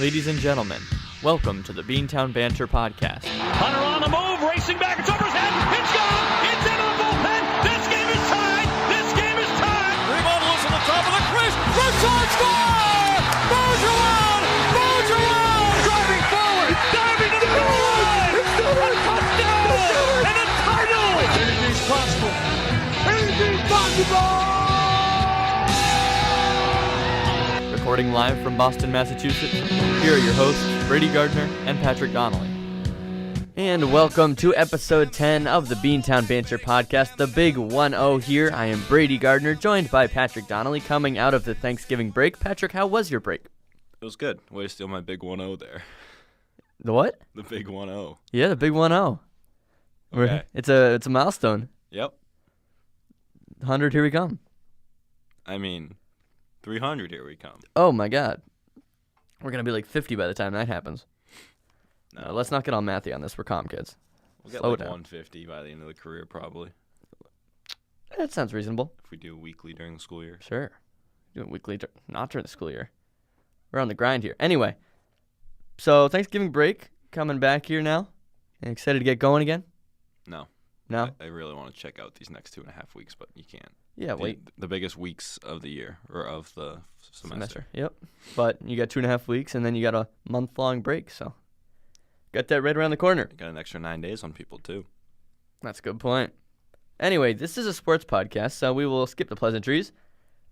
Ladies and gentlemen, welcome to the Beantown Banter podcast. Hunter on the move, racing back, it's over his head, it's gone, it's into the bullpen, this game is tied, this game is tied! Rebound is on the top of the crease, Red Sox score! Bergeron! Driving forward, diving to the goal line! A touchdown! And a title! Anything's possible. Anything's possible! Recording live from Boston, Massachusetts, here are your hosts, Brady Gardner and Patrick Donnelly. And welcome to episode 10 of the Beantown Banter podcast, the big 1-0 here. I am Brady Gardner, joined by Patrick Donnelly, coming out of the Thanksgiving break. Patrick, how was your break? It was good. Way to steal my big 1-0 there. The what? The big 1-0. Yeah, the big 1-0. Okay. It's a milestone. Yep. 100, here we come. I mean, 300, here we come. Oh my God. We're going to be like 50 by the time that happens. No, Let's not get all mathy on this. We're calm kids. we'll get slow like down. 150 by the end of the career, probably, That sounds reasonable. if we do weekly during the school year. Sure. Doing weekly, not during the school year. We're on the grind here. Anyway, so Thanksgiving break, coming back here now. Excited to get going again? No. No? I really want to check out these next 2.5 weeks, but you can't. Yeah, wait. The biggest weeks of the year, or of the semester. Yep. But you got 2.5 weeks, and then you got a month-long break, so got that right around the corner. Got an extra 9 days on people, too. That's a good point. Anyway, this is a sports podcast, so we will skip the pleasantries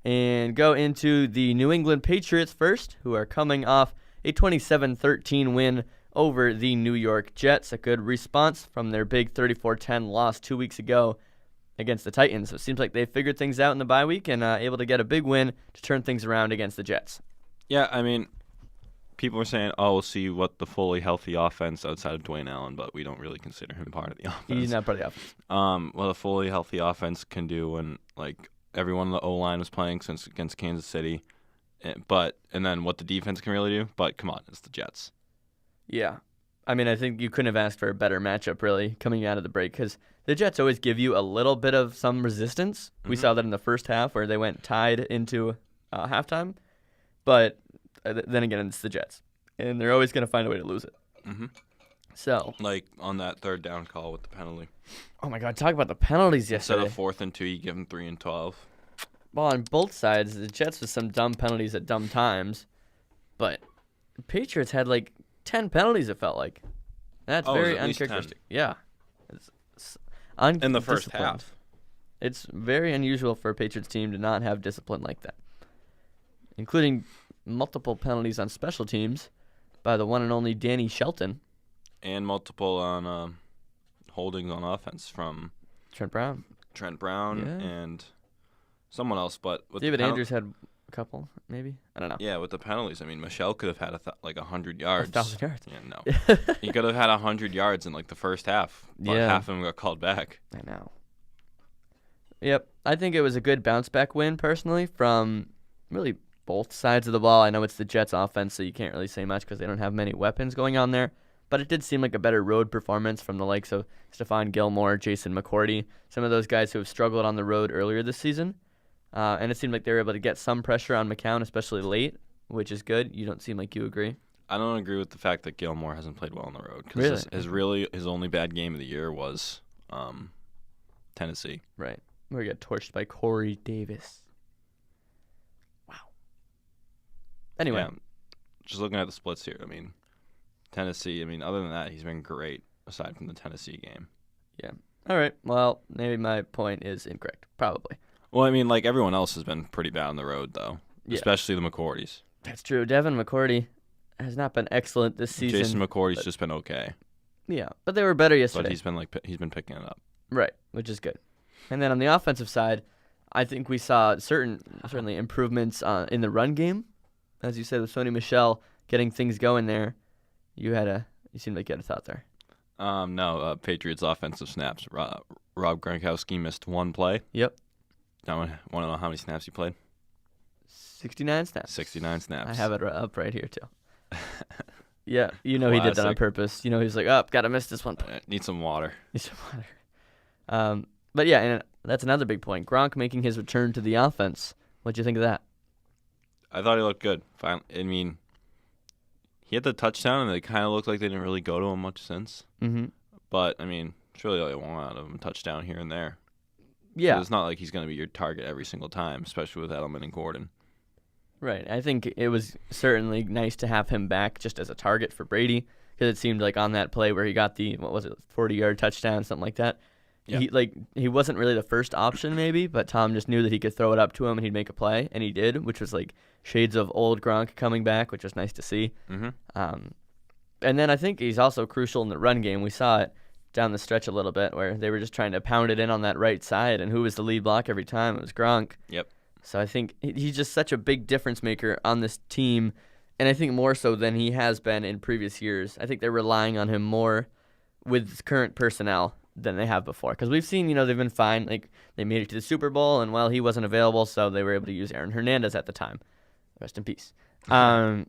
and go into the New England Patriots first, who are coming off a 27-13 win over the New York Jets. A good response from their big 34-10 loss 2 weeks ago against the Titans. So it seems like they figured things out in the bye week and able to get a big win to turn things around against the Jets. Yeah, I mean, people are saying, oh, we'll see what the fully healthy offense outside of Dwayne Allen, but we don't really consider him part of the offense. He's not part of the offense. What a fully healthy offense can do when, like, everyone on the O-line was playing since against Kansas City, and then what the defense can really do. But come on, it's the Jets. Yeah. I mean, I think you couldn't have asked for a better matchup, really, coming out of the break, because the Jets always give you a little bit of some resistance. We saw that in the first half where they went tied into halftime. But then again, it's the Jets, and they're always going to find a way to lose it. Mm-hmm. So, Like on that third down call with the penalty. oh my God, talk about the penalties yesterday. Instead of 4th and 2, you give them 3 and 12. Well, on both sides, the Jets with some dumb penalties at dumb times, but the Patriots had like 10 penalties, it felt like. That's Oh, it was very at least 10. uncharacteristic. Yeah. It's In the first undisciplined. half. It's very unusual for a Patriots team to not have discipline like that, including multiple penalties on special teams by the one and only Danny Shelton. And multiple on holdings on offense from Trent Brown. Trent Brown Yeah. and someone else. But with David the Andrews had a couple, maybe. I don't know. Yeah, with the penalties. I mean, Michelle could have had 100 yards. 1,000 yards. Yeah, no. He could have had 100 yards in like the first half, but Yeah. half of them got called back. I know. Yep. I think it was a good bounce-back win, personally, from really both sides of the ball. I know it's the Jets' offense, so you can't really say much because they don't have many weapons going on there. But it did seem like a better road performance from the likes of Stephon Gilmore, Jason McCourty, some of those guys who have struggled on the road earlier this season. And it seemed like they were able to get some pressure on McCown, especially late, which is good. You don't seem like you agree. I don't agree with the fact that Gilmore hasn't played well on the road. Really? His only bad game of the year was Tennessee. Right. Where he got torched by Corey Davis. Wow. Anyway. Yeah, just looking at the splits here, I mean, Tennessee, other than that, he's been great aside from the Tennessee game. Yeah. All right. Well, maybe my point is incorrect. Probably. Well, like everyone else has been pretty bad on the road, though, Yeah. especially the McCourties. That's true. Devin McCourty has not been excellent this season. Jason McCourty's just been okay, Yeah, but they were better yesterday. but he's been picking it up. Right, which is good. And then on the offensive side, I think we saw certainly improvements in the run game. As you said, with Sony Michel getting things going there, you seemed like you had a thought there. No, Patriots offensive snaps. Rob Gronkowski missed one play. Yep. I want to know how many snaps he played. 69 snaps. 69 snaps. I have it up right here too. Yeah, he did that on Classic. purpose. He was like, oh, gotta miss this one play. Need some water. Need some water. But yeah, and that's another big point. Gronk making his return to the offense. What'd you think of that? I thought he looked good. he had the touchdown, and it kind of looked like they didn't really go to him much since. Mm-hmm. But, I mean, it's really all you want out of him, a touchdown here and there. Yeah. So it's not like he's going to be your target every single time, especially with Edelman and Gordon. Right. I think it was certainly nice to have him back just as a target for Brady, because it seemed like on that play where he got the 40-yard touchdown, something like that. Yeah. He wasn't really the first option maybe, but Tom just knew that he could throw it up to him and he'd make a play, and he did, which was like shades of old Gronk coming back, which was nice to see. Mm-hmm. And then I think he's also crucial in the run game. We saw it down the stretch a little bit where they were just trying to pound it in on that right side, and who was the lead block every time? It was Gronk. Yep. So I think he's just such a big difference maker on this team, and I think more so than he has been in previous years. I think they're relying on him more with current personnel than they have before. Because we've seen, they've been fine. Like, they made it to the Super Bowl, and, he wasn't available, so they were able to use Aaron Hernandez at the time. Rest in peace. And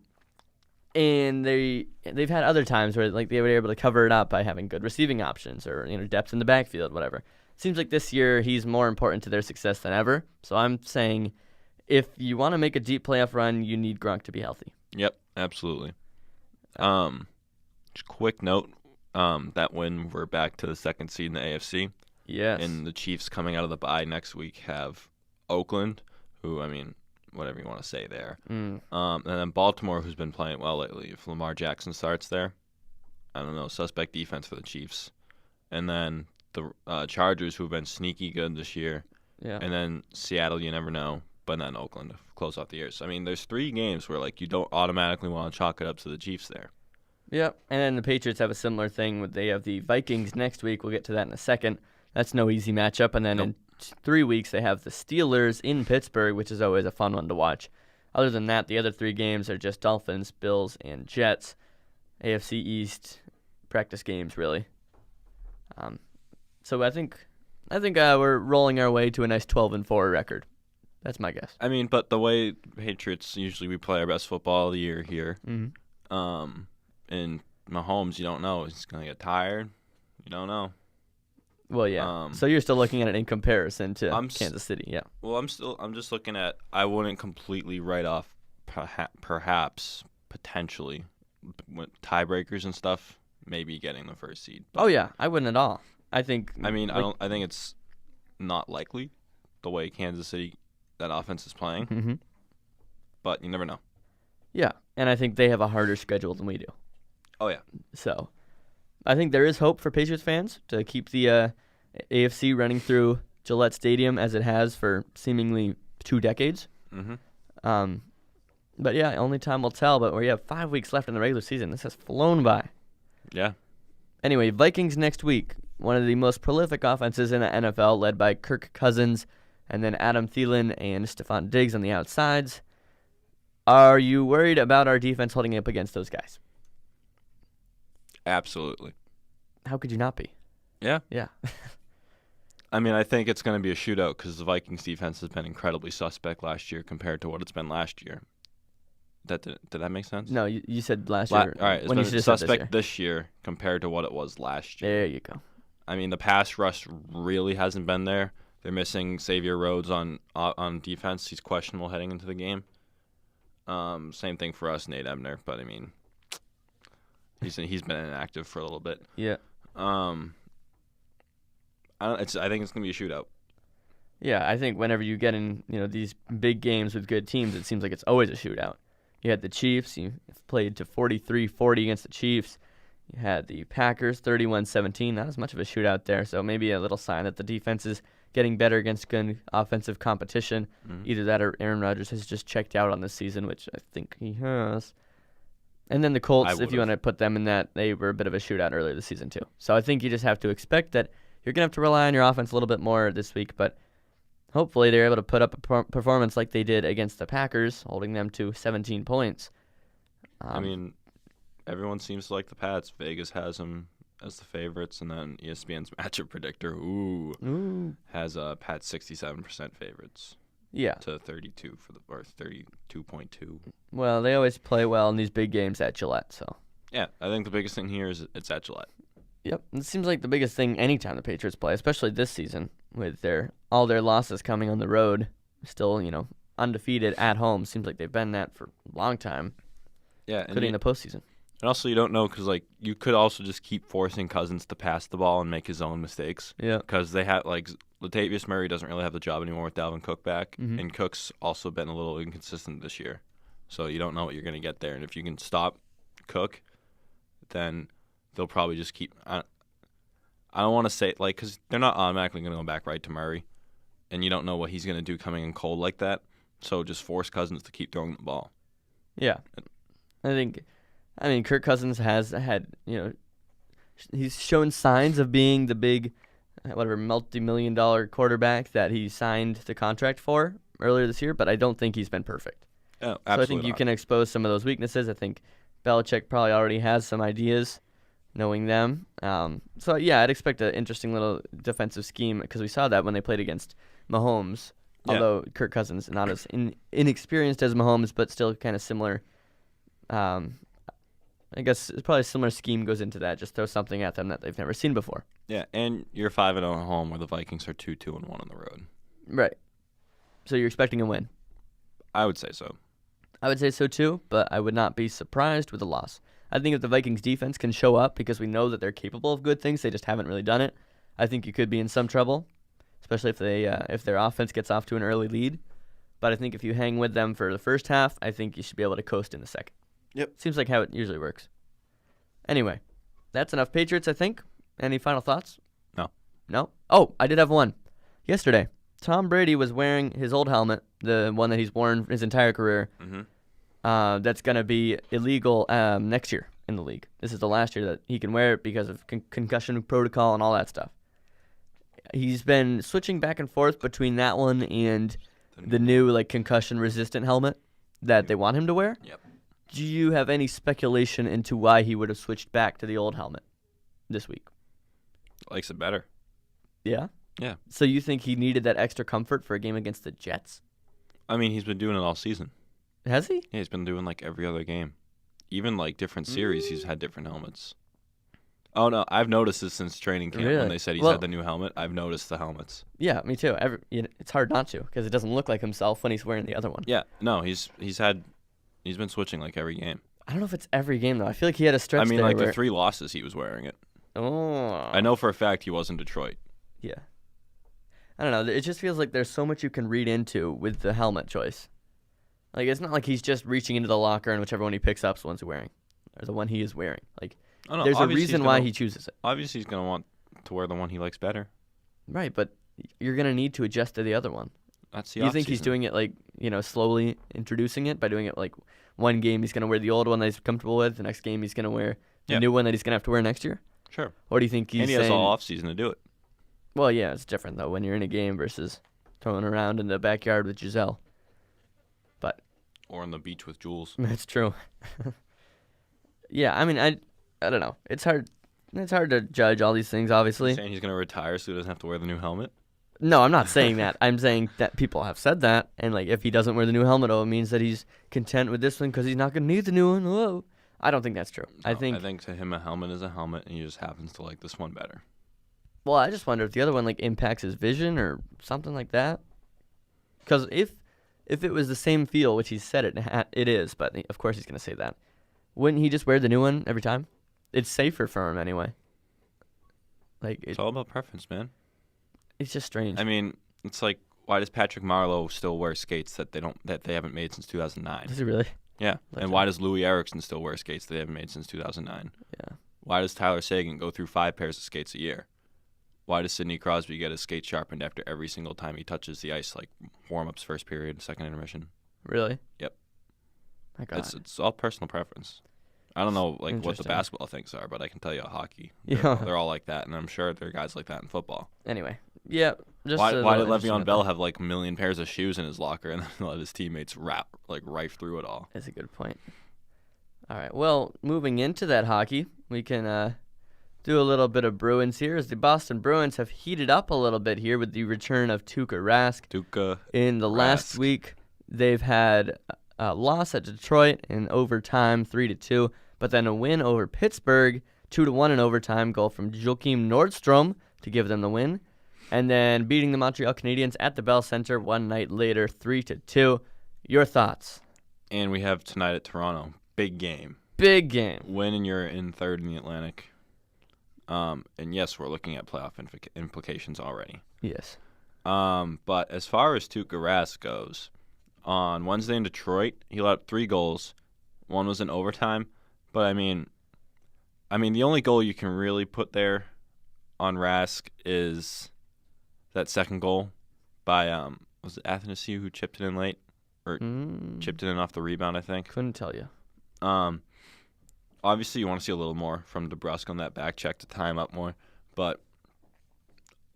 they've had other times where, they were able to cover it up by having good receiving options or, depth in the backfield, whatever. Seems like this year he's more important to their success than ever. So I'm saying if you want to make a deep playoff run, you need Gronk to be healthy. Yep, absolutely. Just quick note, that win, we're back to the second seed in the AFC. Yes. And the Chiefs coming out of the bye next week have Oakland, who, whatever you want to say there. And then Baltimore, who's been playing well lately. If Lamar Jackson starts there, I don't know, suspect defense for the Chiefs. And then the Chargers, who've been sneaky good this year. Yeah. And then Seattle, you never know. But then Oakland to close out the year. So, there's 3 games where, you don't automatically want to chalk it up to the Chiefs there. Yep. And then the Patriots have a similar thing. They have the Vikings next week. We'll get to that in a second. That's no easy matchup. And then in 3 weeks, they have the Steelers in Pittsburgh, which is always a fun one to watch. Other than that, the other 3 games are just Dolphins, Bills, and Jets. AFC East practice games, really. So I think we're rolling our way to a nice 12-4 record. That's my guess. But the way Patriots usually we play our best football of the year here. Mm-hmm. And Mahomes, you don't know. He's going to get tired. You don't know. Well, yeah. So you're still looking at it in comparison to Kansas City, yeah. Well, I'm just looking at. I wouldn't completely write off, perhaps, potentially, tiebreakers and stuff. Maybe getting the first seed. Oh yeah, I wouldn't at all. I think. I think it's not likely, the way Kansas City that offense is playing. Mm-hmm. But you never know. Yeah, and I think they have a harder schedule than we do. Oh yeah. So, I think there is hope for Patriots fans to keep the AFC running through Gillette Stadium as it has for seemingly 2 decades. Mm-hmm. But yeah, only time will tell. But we have 5 weeks left in the regular season. This has flown by. Yeah. Anyway, Vikings next week. One of the most prolific offenses in the NFL, led by Kirk Cousins, and then Adam Thielen and Stephon Diggs on the outsides. Are you worried about our defense holding up against those guys? Absolutely. How could you not be? Yeah. Yeah. I think it's going to be a shootout because the Vikings defense has been incredibly suspect last year compared to what it's been last year. Did that make sense? No, you said last year. All right, it's been suspect this year compared to what it was last year. There you go. The pass rush really hasn't been there. They're missing Xavier Rhodes on defense. He's questionable heading into the game. Same thing for us, Nate Ebner. But he's been inactive for a little bit. Yeah. I think it's gonna be a shootout. Yeah, I think whenever you get in, these big games with good teams, it seems like it's always a shootout. You had the Chiefs. You played to 43-40 against the Chiefs. You had the Packers 31-17. Not as much of a shootout there, so maybe a little sign that the defense is getting better against good offensive competition. Mm-hmm. Either that or Aaron Rodgers has just checked out on this season, which I think he has. And then the Colts, if you want to put them in that, they were a bit of a shootout earlier this season too. So I think you just have to expect that you're going to have to rely on your offense a little bit more this week, but hopefully they're able to put up a performance like they did against the Packers, holding them to 17 points. Everyone seems to like the Pats. Vegas has them as the favorites, and then ESPN's matchup predictor has Pats 67% favorites. Yeah. To 32 or 32.2. Well, they always play well in these big games at Gillette, so. Yeah, I think the biggest thing here is it's at Gillette. Yep, it seems like the biggest thing anytime the Patriots play, especially this season, with all their losses coming on the road, still, undefeated at home. Seems like they've been that for a long time. Yeah, including the postseason. And also, you don't know because, like, you could also just keep forcing Cousins to pass the ball and make his own mistakes. Yeah. Because they have, like, Latavius Murray doesn't really have the job anymore with Dalvin Cook back. Mhm. And Cook's also been a little inconsistent this year. So you don't know what you're going to get there. And if you can stop Cook, then they'll probably just keep. I don't want to say, like, because they're not automatically going to go back right to Murray. And you don't know what he's going to do coming in cold like that. So just force Cousins to keep throwing the ball. Yeah. I mean, Kirk Cousins has had, he's shown signs of being the big, multi-million-dollar quarterback that he signed the contract for earlier this year, but I don't think he's been perfect. Oh, absolutely. So I think you can expose some of those weaknesses. I think Belichick probably already has some ideas, knowing them. So, yeah, I'd expect an interesting little defensive scheme because we saw that when they played against Mahomes, although Kirk Cousins not as inexperienced as Mahomes, but still kind of similar. I guess it's probably a similar scheme goes into that. Just throw something at them that they've never seen before. Yeah, and you're 5-0 at home where the Vikings are 2-2-1 on the road. Right. So you're expecting a win. I would say so. I would say so too, but I would not be surprised with a loss. I think if the Vikings defense can show up because we know that they're capable of good things, they just haven't really done it. I think you could be in some trouble, especially if their offense gets off to an early lead. But I think if you hang with them for the first half, I think you should be able to coast in the second. Yep. Seems like how it usually works. Anyway, that's enough Patriots, I think. Any final thoughts? No? Oh, I did have one. Yesterday, Tom Brady was wearing his old helmet, the one that he's worn his entire career. Mm-hmm. That's going to be illegal next year in the league. This is the last year that he can wear it because of concussion protocol and all that stuff. He's been switching back and forth between that one and the new concussion-resistant helmet that they want him to wear. Yep. Do you have any speculation into why he would have switched back to the old helmet this week? Likes it better. Yeah? Yeah. So you think he needed that extra comfort for a game against the Jets? I mean, he's been doing it all season. Has he? Yeah, he's been doing every other game. Even different series, he's had different helmets. Oh, no, I've noticed this since training camp Really? when they said he's Well- had the new helmet. I've noticed the helmets. Yeah, me too. It's hard not to because it doesn't look like himself when he's wearing the other one. Yeah, no, he's been switching every game. I don't know if it's every game, though. I feel like he had a stretch I mean, there the where... 3 losses, he was wearing it. Oh. I know for a fact he was in Detroit. Yeah. I don't know. It just feels like there's so much you can read into with the helmet choice. It's not like he's just reaching into the locker and whichever one he picks up is the one he's wearing. Or the one he is wearing. Oh, no, There's a obviously reason why he chooses it. Obviously, he's going to want to wear the one he likes better. Right, but you're going to need to adjust to the other one. That's the Do you think he's doing it slowly introducing it by doing it one game he's going to wear the old one that he's comfortable with, the next game he's going to wear the new one that he's going to have to wear next year? Sure. Or do you think he's and he has all offseason to do it. Well, yeah, it's different though when you're in a game versus throwing around in the backyard with Giselle. But Or on the beach with Jules. that's true. Yeah, I mean, I don't know. It's hard to judge all these things, obviously. He's saying he's going to retire so he doesn't have to wear the new helmet? No, I'm not saying that. I'm saying that people have said that, and if he doesn't wear the new helmet, it means that he's content with this one because he's not going to need the new one. Whoa. I don't think that's true. No, I think to him a helmet is a helmet, and he just happens to like this one better. Well, I just wonder if the other one impacts his vision or something like that. Because if it was the same feel, which he said it is, but of course he's going to say that, wouldn't he just wear the new one every time? It's safer for him anyway. It's all about preference, man. It's just strange. I mean, it's why does Patrick Marlowe still wear skates that they haven't made since 2009? Does he really? Yeah. That's And why does Louis Erickson still wear skates that they haven't made since 2009? Yeah. Why does Tyler Sagan go through 5 pairs of skates a year? Why does Sidney Crosby get his skate sharpened after every single time he touches the ice, warm-ups, first period, second intermission? Really? Yep. My God. It's all personal preference. I don't know what the Interesting. basketball things are, but I can tell you hockey. Yeah. They're all like that, and I'm sure there are guys like that in football. Anyway, yeah. Just Why did interesting Le'Veon about Bell that. have a million pairs of shoes in his locker and then let his teammates rife through it all? That's a good point. All right. Well, moving into that hockey, we can do a little bit of Bruins here as the Boston Bruins have heated up a little bit here with the return of Tuukka Rask. In the last week, they've had a loss at Detroit in overtime, 3-2, but then a win over Pittsburgh, 2-1 in overtime, goal from Joakim Nordstrom to give them the win, and then beating the Montreal Canadiens at the Bell Center one night later, 3-2. Your thoughts? And we have tonight at Toronto. Big game. Big game. win and you're in third in the Atlantic. And yes, we're looking at playoff implications already. Yes. But as far as Tuukka Rask goes, on Wednesday in Detroit, he let up 3 goals. One was in overtime. But, I mean, the only goal you can really put there on Rask is that second goal by, was it Athanasiou who chipped it in late? Or chipped it in off the rebound, I think. Couldn't tell you. Obviously, you want to see a little more from DeBrusque on that back check to tie him up more. But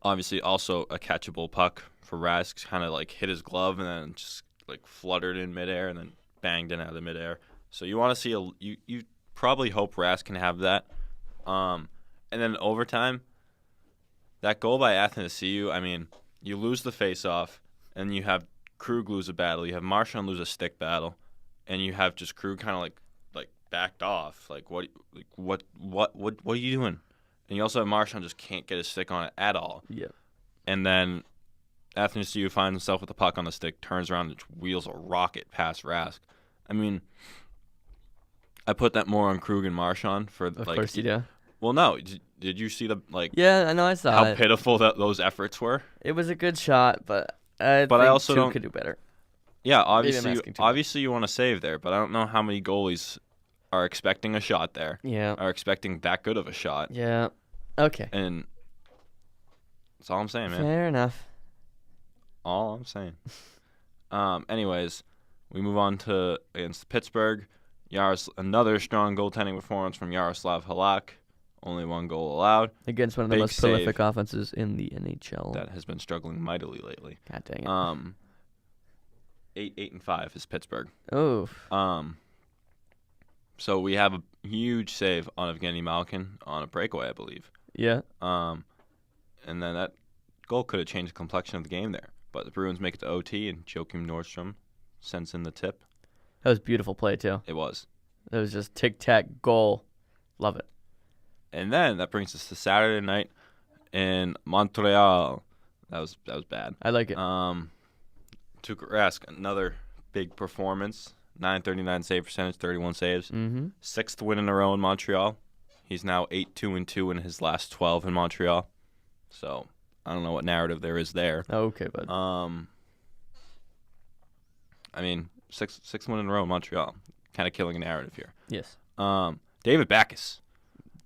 obviously, also a catchable puck for Rask. Kind of like hit his glove and then just like fluttered in midair and then banged in out of midair. So you want to see you probably hope Rask can have that. And then overtime, that goal by Athanasiou. I mean, you lose the face-off, and you have Krug lose a battle. You have Marchand lose a stick battle, and you have just Krug kind of like backed off. Like what are you doing? And you also have Marchand just can't get his stick on it at all. Yeah. And then Athanasiou finds himself with the puck on the stick, turns around and wheels a rocket past Rask. I mean, I put that more on Krug and Marchand for Of like. course you do. Well, no. Did you see the Yeah, I know. I saw how it. pitiful those efforts were? It was a good shot, but I But I think also Tuukka don't- could do better. Yeah, Maybe I'm asking too much. obviously you want to save there, but I don't know how many goalies are expecting a shot there. Yeah. Are expecting that good of a shot. Yeah. Okay. And that's all I'm saying, man. Fair enough. All I'm saying. Anyways, we move on to against Pittsburgh. Another strong goaltending performance from Yaroslav Halak. Only 1 goal allowed. Against one of the Big most prolific save. offenses in the NHL. That has been struggling mightily lately. God dang it. 8-5 is Pittsburgh. Oof. So we have a huge save on Evgeny Malkin on a breakaway, I believe. Yeah. And then that goal could have changed the complexion of the game there. But the Bruins make it to OT, and Joakim Nordstrom sends in the tip. That was a beautiful play, too. It was. It was just tic-tac goal. Love it. And then that brings us to Saturday night in Montreal. That was bad. I like it. Tuukka Rask, another big performance. 939 save percentage, 31 saves. Mm-hmm. 6th win in a row in Montreal. He's now 8-2-2 in his last 12 in Montreal. So I don't know what narrative there is there. Okay, bud. I mean, sixth win in a row in Montreal. Kind of killing a narrative here. Yes. David Backes,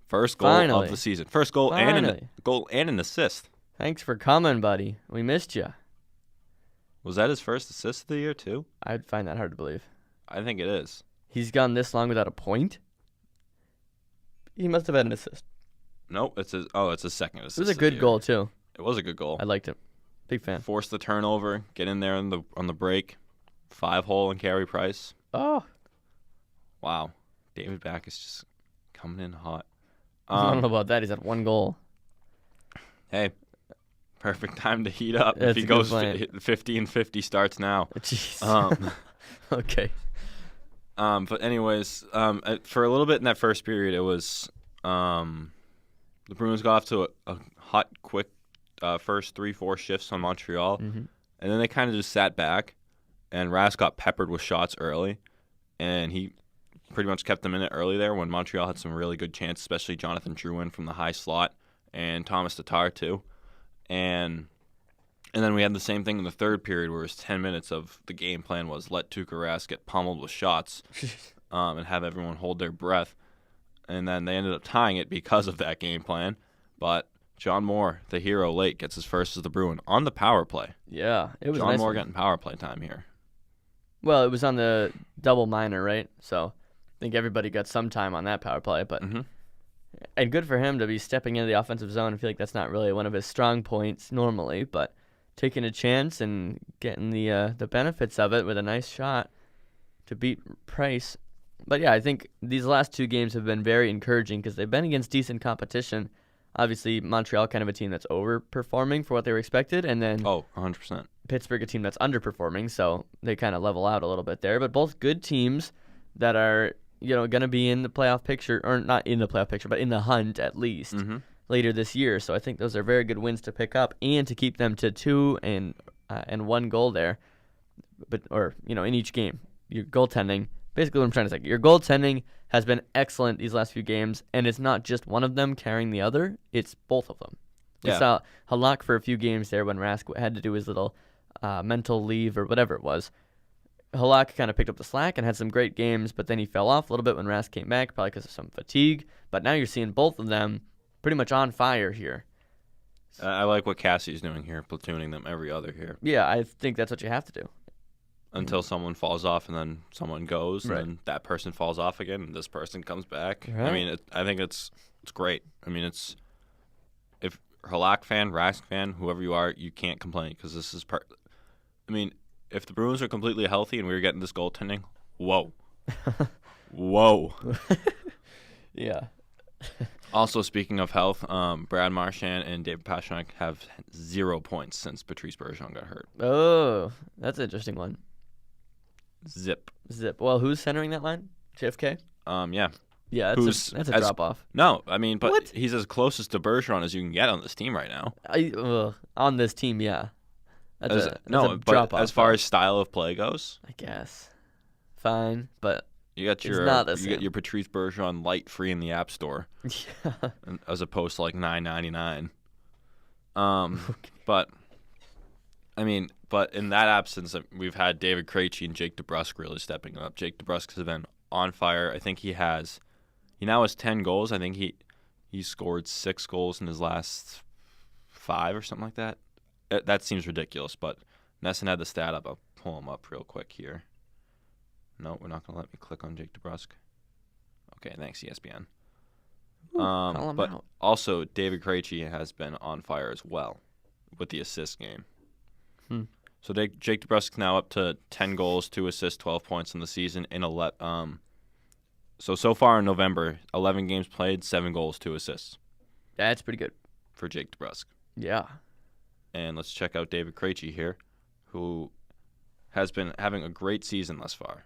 first goal Finally. of the season. First goal Finally. and an assist. Thanks for coming, buddy. We missed you. Was that his first assist of the year too? I'd find that hard to believe. I think it is. He's gone this long without a point? He must have had an assist. Nope, it's his second assist. It was a of the good year. goal, too. It was a good goal. I liked it. Big fan. Forced the turnover, get in there on the break, 5-hole and Carey Price. Oh. Wow, David Backes just coming in hot. I don't know about that. He's had 1 goal. Hey, perfect time to heat up. That's If he a good goes plan. 50-50 starts now. Jeez. Okay. But anyways, for a little bit in that first period, it was the Bruins got off to a hot, quick first 3-4 shifts on Montreal, Mm-hmm. and then they kind of just sat back, and Rask got peppered with shots early, and he pretty much kept them in it early there when Montreal had some really good chances, especially Jonathan Drouin from the high slot and Thomas Tatar too, and then we had the same thing in the third period where it was 10 minutes of the game plan was let Tuukka Rask get pummeled with shots and have everyone hold their breath. And then they ended up tying it because of that game plan. But John Moore, the hero late, gets his first as the Bruin on the power play. Yeah. It was John a nice Moore one. getting power play time here. Well, it was on the double minor, right? So I think everybody got some time on that power play. But Mhm. And good for him to be stepping into the offensive zone. I feel like that's not really one of his strong points normally, but taking a chance and getting the benefits of it with a nice shot to beat Price. But yeah, I think these last 2 games have been very encouraging because they've been against decent competition. Obviously, Montreal kind of a team that's overperforming for what they were expected, and then 100%. Pittsburgh a team that's underperforming, so they kind of level out a little bit there. But both good teams that are going to be in the playoff picture, or not in the playoff picture, but in the hunt at least later this year. So I think those are very good wins to pick up and to keep them to 2 and 1 goal there, in each game. Your goaltending basically what I'm trying to say. Your goaltending has been excellent these last few games, and it's not just one of them carrying the other. It's both of them. We saw Halak for a few games there when Rask had to do his little mental leave or whatever it was. Halak kind of picked up the slack and had some great games, but then he fell off a little bit when Rask came back, probably because of some fatigue. But now you're seeing both of them pretty much on fire here. I like what Cassie's doing here, platooning them every other here. Yeah, I think that's what you have to do. Until someone falls off and then someone goes, Right. and then that person falls off again, and this person comes back. Right. I mean, I think it's great. I mean, if Halak fan, Rask fan, whoever you are, you can't complain because this is part. I mean, if the Bruins are completely healthy and we were getting this goaltending, whoa. Whoa. Yeah. Also, speaking of health, Brad Marchand and David Pastrnak have 0 points since Patrice Bergeron got hurt. Oh, that's an interesting one. Zip. Well, who's centering that line? JFK? Yeah. Yeah, that's a drop off. No, I mean, but What? he's as closest to Bergeron as you can get on this team right now. On this team, yeah. That's a but drop off. as far as style of play goes, I guess. Fine, but you got it's not the you same. get your Patrice Bergeron light free in the App Store, yeah. as opposed to like $9.99. Okay. But I mean, but in that absence, we've had David Krejci and Jake DeBrusk really stepping up. Jake DeBrusk has been on fire. I think he now has 10 goals. I think he scored 6 goals in his last 5 or something like that. That seems ridiculous, but Nesson had the stat up. I'll pull him up real quick here. No, we're not going to let me click on Jake DeBrusk. Okay, thanks, ESPN. Call him But out. also, David Krejci has been on fire as well with the assist game. So Jake DeBrusk's now up to 10 goals, 2 assists, 12 points in the season. So far in November, 11 games played, 7 goals, 2 assists That's pretty good. for Jake DeBrusk. Yeah. And let's check out David Krejci here, who has been having a great season thus far.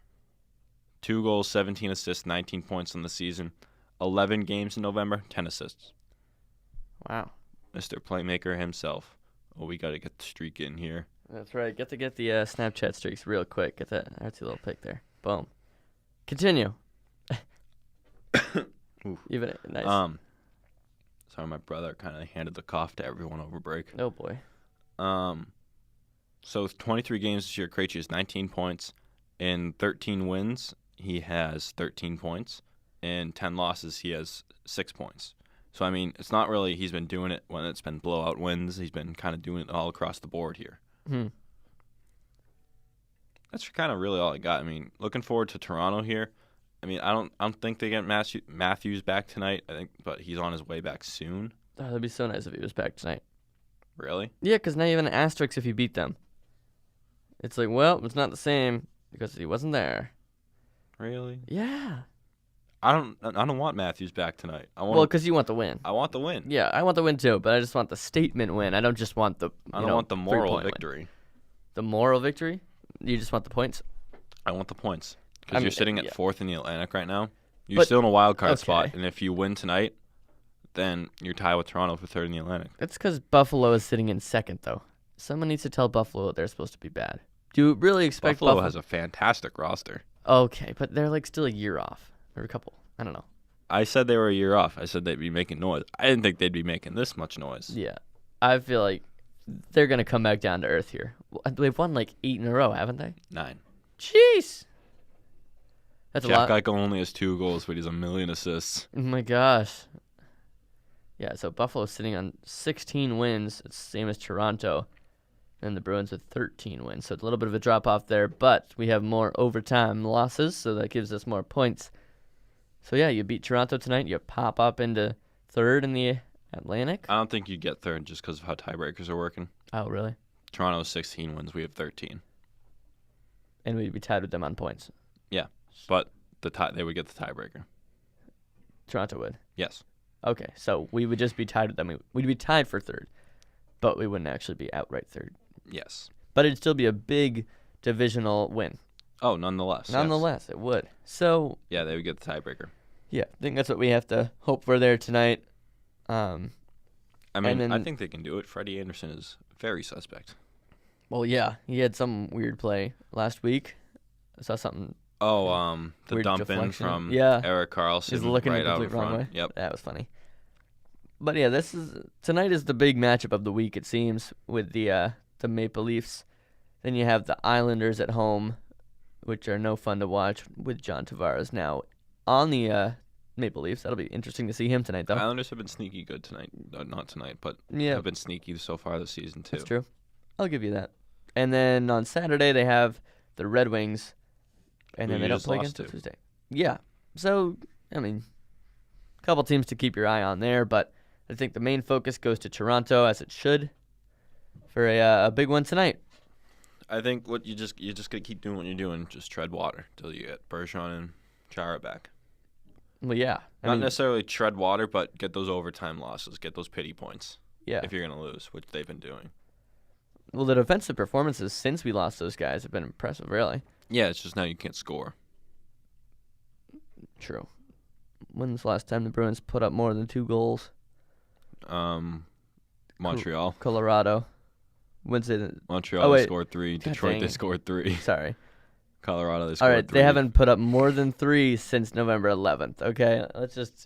2 goals, 17 assists, 19 points in the season. 11 games in November, 10 assists. Wow. Mr. Playmaker himself. Oh, we got to get the streak in here. That's right. Get the Snapchat streaks real quick. Get that artsy little pic there. Boom. Continue. Even nice. Sorry, my brother kind of handed the cough to everyone over break. Oh boy. So 23 games this year, Krejci has 19 points. In 13 wins, he has 13 points. In 10 losses, he has 6 points. So, I mean, it's not really he's been doing it when it's been blowout wins. He's been kind of doing it all across the board here. That's kind of really all I got. I mean, looking forward to Toronto here. I mean, I don't think they get Matthews back tonight. But he's on his way back soon. Oh, that'd be so nice if he was back tonight. Really? Yeah, because now you have an asterisk if you beat them. It's like, well, it's not the same because he wasn't there. Really? Yeah. I don't want Matthews back tonight. Well, because you want the win. I want the win. Yeah, I want the win too, but I just want the statement win. I don't just want the. I don't want the moral 3-point victory. win. The moral victory? You just want the points? I want the points because you're sitting at 4th in the Atlantic right now. You're But- still in a wild card okay. spot, and if you win tonight, then you're tied with Toronto for 3rd in the Atlantic. That's because Buffalo is sitting in 2nd, though. Someone needs to tell Buffalo that they're supposed to be bad. Do you really expect Buffalo has a fantastic roster. Okay, but they're like still a year off, or a couple. I don't know. I said they were a year off. I said they'd be making noise. I didn't think they'd be making this much noise. Yeah, I feel like they're gonna come back down to earth here. They've won like 8 in a row, haven't they? 9. Jeez, that's a Jack lot. Eichel only has 2 goals, but he's a million assists. Oh my gosh. Yeah, so Buffalo's sitting on 16 wins. It's the same as Toronto. And the Bruins with 13 wins. So it's a little bit of a drop off there, but we have more overtime losses, so that gives us more points. So yeah, you beat Toronto tonight. You pop up into 3rd in the Atlantic. I don't think you'd get 3rd just because of how tiebreakers are working. Oh, really? Toronto's 16 wins. We have 13. And we'd be tied with them on points. Yeah, but they would get the tiebreaker. Toronto would. Yes. Okay, so we would just be tied with them. We'd be tied for 3rd, but we wouldn't actually be outright 3rd. Yes. But it'd still be a big divisional win. Oh, nonetheless. yes. Nonetheless, it would. So, Yeah, they would get the tiebreaker. yeah, I think that's what we have to hope for there tonight. I mean, then- I think they can do it. Freddie Anderson is very suspect. Well, yeah, he had some weird play last week. I saw something. The Weird dump in deflection. from Yeah. Eric Carlson He's looking right the out in complete wrong front. way. Yep. That was funny. But yeah, tonight is the big matchup of the week, it seems, with the Maple Leafs. Then you have the Islanders at home, which are no fun to watch, with John Tavares now on the Maple Leafs. That'll be interesting to see him tonight, though. Islanders have been sneaky good tonight. Not tonight, but Yeah. have been sneaky so far this season, too. That's true. I'll give you that. And then on Saturday, they have the Red Wings, and Who then you they don't just play lost against to. Tuesday. Yeah. So, I mean, a couple teams to keep your eye on there, but I think the main focus goes to Toronto, as it should, for a big one tonight. I think what you just gotta keep doing what you're doing. Just tread water till you get Bergeron and Chara back. Well, yeah. Not necessarily tread water, but get those overtime losses, get those pity points. Yeah. If you're gonna lose, which they've been doing. Well, the defensive performances since we lost those guys have been impressive, really. Yeah, it's just now you can't score. True. When's the last time the Bruins put up more than 2 goals? Montreal. Colorado. Wednesday. Montreal wait. scored 3. God Detroit dang they it. scored 3. Sorry. Colorado they All scored right, 3. they haven't put up more than 3 since November 11th. Okay, let's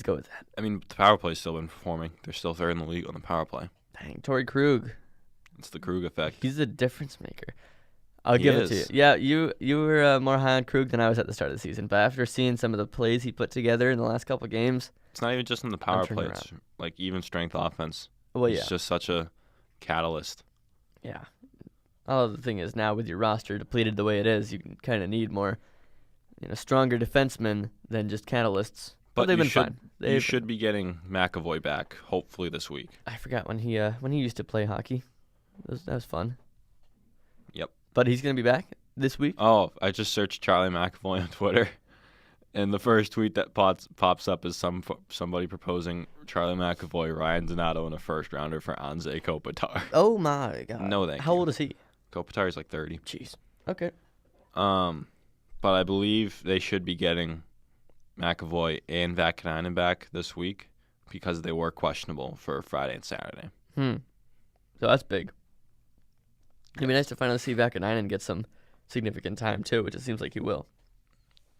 go with that. I mean, the power play's still been performing. They're still third in the league on the power play. Dang, Torrey Krug. It's the Krug effect. He's a difference maker. I'll He give it to is. you. Yeah, you were more high on Krug than I was at the start of the season, but after seeing some of the plays he put together in the last couple games, It's not even just in the power turning play. It's like even strength offense. well, yeah, He's just such a catalyst. yeah. Oh, the thing is now with your roster depleted the way it is, you kind of need more, stronger defensemen than just catalysts. But they've you been fine. You should be getting McAvoy back, hopefully this week. I forgot when he used to play hockey. That was fun. Yep. But he's gonna be back this week. Oh, I just searched Charlie McAvoy on Twitter, and the first tweet that pops up is somebody proposing Charlie McAvoy, Ryan Donato, and a first rounder for Anze Kopitar. Oh my god. No, thank How you. old is he? Kopitar is like 30. Jeez. Okay. But I believe they should be getting McAvoy and Vakanainen back this week because they were questionable for Friday and Saturday. So that's big. It'd be nice to finally see Vakanainen get some significant time too, which it seems like he will.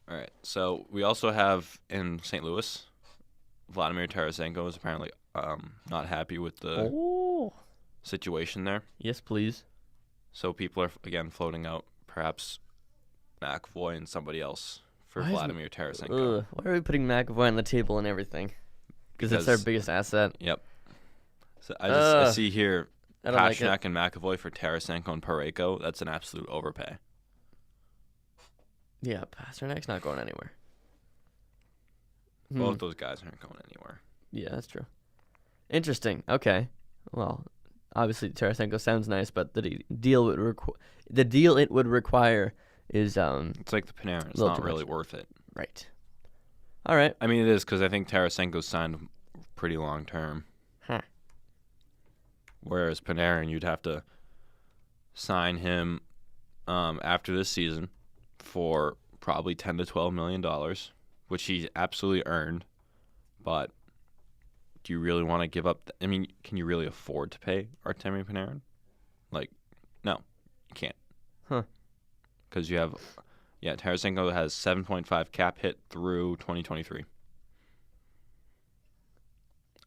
All right. So we also have in St. Louis, Vladimir Tarasenko is apparently not happy with the situation there. Yes, please. So people are again floating out perhaps McAvoy and somebody else for Why is Vladimir Tarasenko. Why are we putting McAvoy on the table and everything? Because it's our biggest asset. Yep. So I see here I don't like it. Pastrnak and McAvoy for Tarasenko and Parayko. That's an absolute overpay. Yeah, Pasternak's not going anywhere. Both those guys aren't going anywhere. Yeah, that's true. Interesting. Okay. Well, obviously Tarasenko sounds nice, but the deal it would require is It's like the Panarin. It's little not too really much. worth it. right. All right. I mean, it is because I think Tarasenko's signed pretty long term. Huh. Whereas Panarin, you'd have to sign him after this season for probably $10 to $12 million, which he's absolutely earned. But do you really want to give up? I mean, can you really afford to pay Artemi Panarin? Like, no, you can't. Huh. Because you have, Tarasenko has 7.5 cap hit through 2023.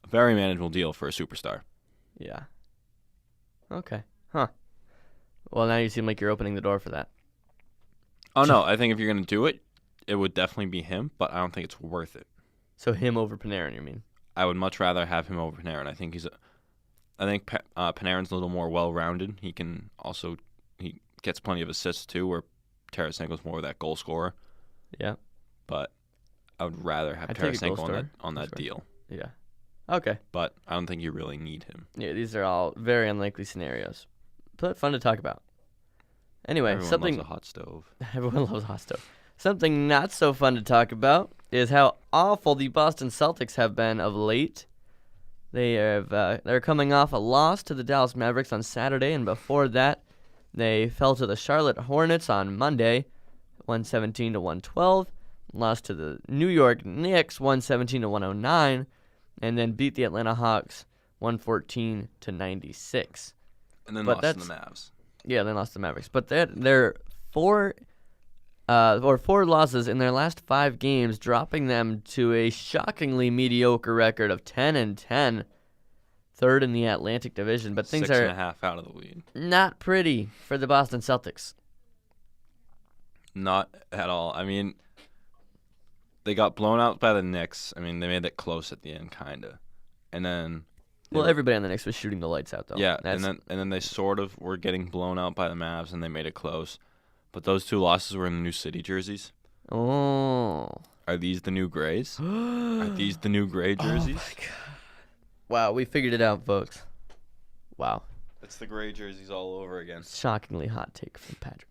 A very manageable deal for a superstar. Yeah. Okay. Huh. Well, now you seem like you're opening the door for that. Oh, no, I think if you're going to do it, it would definitely be him, but I don't think it's worth it. So him over Panarin, you mean? I would much rather have him over Panarin. I think Panarin's a little more well-rounded. He gets plenty of assists too, where Tarasenko's more of that goal scorer. Yeah. But I would rather have I'd take a goal Tarasenko on scorer. that deal. Yeah. Okay. But I don't think you really need him. Yeah, these are all very unlikely scenarios, but fun to talk about. Anyway, Everyone loves a hot stove. Everyone loves hot stove. Something not so fun to talk about is how awful the Boston Celtics have been of late. They're coming off a loss to the Dallas Mavericks on Saturday, and before that, they fell to the Charlotte Hornets on Monday, 117 to 112. Lost to the New York Knicks, 117 to 109, and then beat the Atlanta Hawks, 114 to 96. And then But lost to the Mavs. Yeah, they lost to the Mavericks, but they're 4 or 4 losses in their last 5 games, dropping them to a shockingly mediocre record of 10-10, third in the Atlantic Division. But things are 6.5 out of the lead. not pretty for the Boston Celtics. Not at all. I mean, they got blown out by the Knicks. I mean, they made it close at the end, kind of. And then... Well, everybody on the Knicks was shooting the lights out, though. Yeah, and then they sort of were getting blown out by the Mavs, and they made it close. But those 2 losses were in the new city jerseys. Oh. Are these the new grays? Are these the new gray jerseys? Oh, my God. Wow, we figured it out, folks. Wow. It's the gray jerseys all over again. Shockingly hot take from Patrick.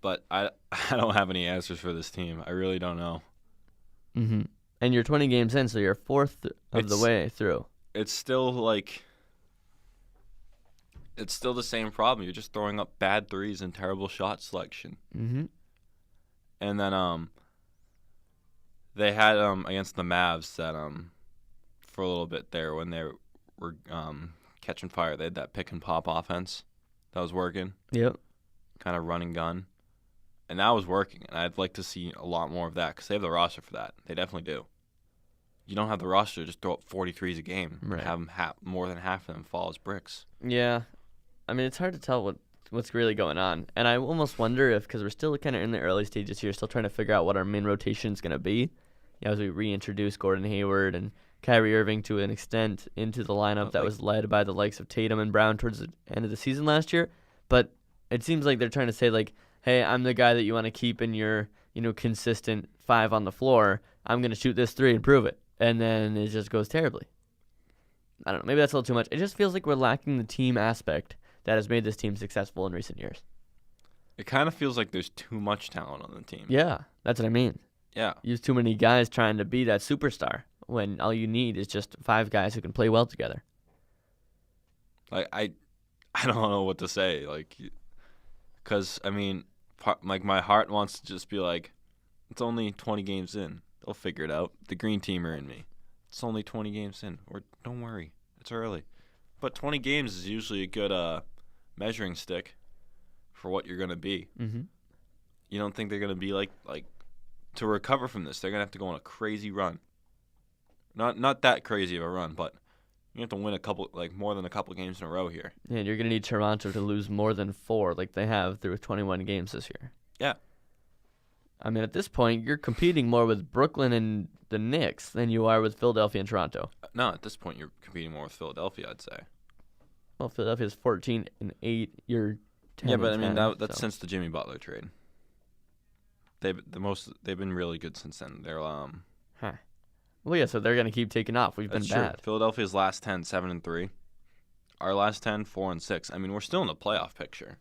But I don't have any answers for this team. I really don't know. Mm-hmm. And you're 20 games in, so you're 4th of the way through. It's still it's still the same problem. You're just throwing up bad threes and terrible shot selection. Mm-hmm. And then they had against the Mavs that for a little bit there when they were catching fire. They had that pick and pop offense that was working. Yep. Kind of run and gun. And that was working, and I'd like to see a lot more of that because they have the roster for that. They definitely do. You don't have the roster to just throw up 43s a game. Right. Have them more than half of them fall as bricks. Yeah. I mean, it's hard to tell what's really going on. And I almost wonder if, because we're still kind of in the early stages here, still trying to figure out what our main rotation is going to be. As we reintroduce Gordon Hayward and Kyrie Irving to an extent into the lineup that was led by the likes of Tatum and Brown towards the end of the season last year. But it seems like they're trying to say, like, hey, I'm the guy that you want to keep in your, consistent 5 on the floor. I'm going to shoot this 3 and prove it. And then it just goes terribly. I don't know. Maybe that's a little too much. It just feels like we're lacking the team aspect that has made this team successful in recent years. It kind of feels like there's too much talent on the team. Yeah, that's what I mean. Yeah. Use too many guys trying to be that superstar when all you need is just 5 guys who can play well together. I don't know what to say. Because, I mean, my heart wants to just be like, it's only 20 games in. They'll figure it out. The green team are in me. It's only 20 games in. Or don't worry, it's early. But 20 games is usually a good measuring stick for what you're going to be. Mm-hmm. You don't think they're going to be like to recover from this? They're going to have to go on a crazy run. Not that crazy of a run, but you have to win more than a couple games in a row here. And you're going to need Toronto to lose more than 4 like they have through 21 games this year. Yeah. I mean, at this point, you're competing more with Brooklyn and the Knicks than you are with Philadelphia and Toronto. No, at this point, you're competing more with Philadelphia, I'd say. Well, Philadelphia's 14-8. You're 10. Yeah, but I mean that's so. since the Jimmy Butler trade. They've been really good since then. They're Huh. Well, yeah, so they're gonna keep taking off. We've been bad. True. Philadelphia's last 10, 7-3. Our last 10, 4-6. I mean, we're still in the playoff picture.